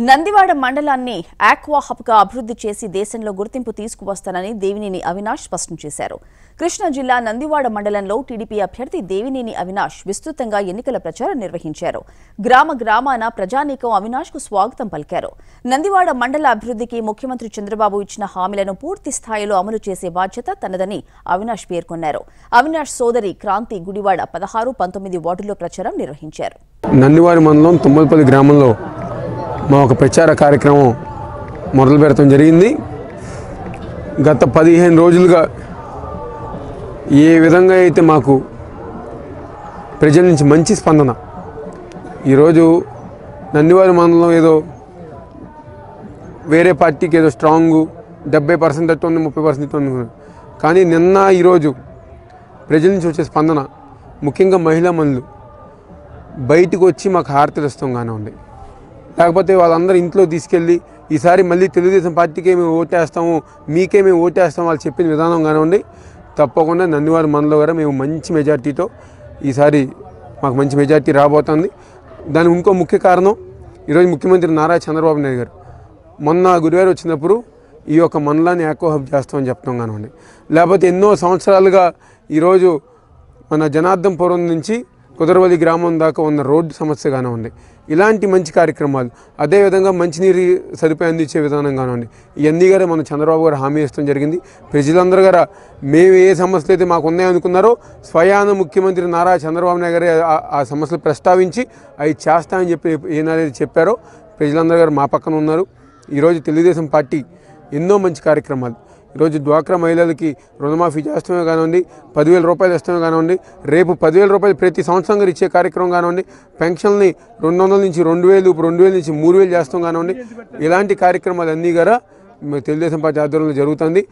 నందివాడ మండలాన్ని ఆక్వా హబ్గా అభివృద్ధి చేసి దేశంలో గుర్తింపు తీసుకువస్తానని దేవినేని అవినాష్ స్పష్టం చేశారు. కృష్ణా జిల్లా నందివాడ మండలంలో టీడీపీ అభ్యర్థి దేవినేని అవినాష్ విస్తృతంగా ఎన్నికల ప్రచారం నిర్వహించారు. గ్రామ గ్రామాన ప్రజానీకం అవినాష్కు స్వాగతం పలికారు. నందివాడ మండల అభివృద్ధికి ముఖ్యమంత్రి చంద్రబాబు ఇచ్చిన హామీలను పూర్తి స్థాయిలో అమలు చేసే బాధ్యత తనదని అవినాష్ పేర్కొన్నారు. అవినాష్ సోదరి క్రాంతి గుడివాడ 16, 19 వార్డుల్లో ప్రచారం నిర్వహించారు. నందివాడ మండలం తుమ్మలపల్లి గ్రామంలో మా ఒక ప్రచార కార్యక్రమం మొదలు పెడతాం జరిగింది. గత 15 రోజులుగా ఏ విధంగా అయితే మాకు ప్రజల నుంచి మంచి స్పందన, ఈరోజు నందివాడ మండలం ఏదో వేరే పార్టీకి ఏదో స్ట్రాంగు 70% అట్టుంది, 30% ఉంది. కానీ నిన్న ఈరోజు ప్రజల నుంచి వచ్చే స్పందన, ముఖ్యంగా మహిళా మనులు బయటకు వచ్చి మాకు హారతలు ఇస్తాం కానివ్వండి, లేకపోతే వాళ్ళందరూ ఇంట్లో తీసుకెళ్ళి ఈసారి మళ్ళీ తెలుగుదేశం పార్టీకే మేము ఓటేస్తాము, మీకే మేము ఓటేస్తాము వాళ్ళు చెప్పిన విధానం కానివ్వండి, తప్పకుండా నందివాడ మండలం గారు మేము మంచి మెజార్టీతో ఈసారి మాకు మంచి మెజార్టీ రాబోతుంది. దానికి ఇంకో ముఖ్య కారణం, ఈరోజు ముఖ్యమంత్రి నారా చంద్రబాబు నాయుడు గారు మొన్న గురువారం వచ్చినప్పుడు ఈ యొక్క మండలాన్ని ఆక్వా హబ్ చేస్తామని చెప్తాం కానివ్వండి, లేకపోతే ఎన్నో సంవత్సరాలుగా ఈరోజు మన జనార్దనపురం నుంచి కుదరవల్లి గ్రామం దాకా ఉన్న రోడ్డు సమస్య కానివ్వండి, ఇలాంటి మంచి కార్యక్రమాలు, అదేవిధంగా మంచినీరు సదుపాయం అందించే విధానం కానివ్వండి, ఇవన్నీ గారు మన చంద్రబాబు గారు హామీ ఇష్టం జరిగింది. ప్రజలందరూ గారు మేము ఏ సమస్యలు అయితే మాకు ఉన్నాయనుకున్నారో స్వయాన ముఖ్యమంత్రి నారా చంద్రబాబు నాయుడు గారు ఆ సమస్యలు ప్రస్తావించి అవి చేస్తామని చెప్పి ఏనాడైతే చెప్పారో ప్రజలందరూ గారు మా పక్కన ఉన్నారు. ఈరోజు తెలుగుదేశం పార్టీ ఎన్నో మంచి కార్యక్రమాలు, ఈరోజు డ్వాక్రా మహిళలకి రుణమాఫీ చేస్తామే కానివ్వండి, 10,000 రూపాయలు ఇస్తామే కానివ్వండి, రేపు 10,000 రూపాయలు ప్రతి సంవత్సరంగా ఇచ్చే కార్యక్రమం కానివ్వండి, పెన్షన్ని 200 నుంచి 2,000, ఇప్పుడు 2,000 నుంచి 3,000 చేస్తాం కానివ్వండి, ఇలాంటి కార్యక్రమాలు అన్నీ కూడా తెలుగుదేశం పార్టీ ఆధ్వర్యంలో జరుగుతుంది.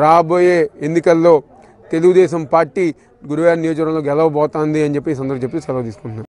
రాబోయే ఎన్నికల్లో తెలుగుదేశం పార్టీ గురువారం నియోజకవర్గంలో గెలవబోతోంది అని చెప్పి ఈ సందర్భంగా చెప్పి సెలవు తీసుకుంటున్నాను.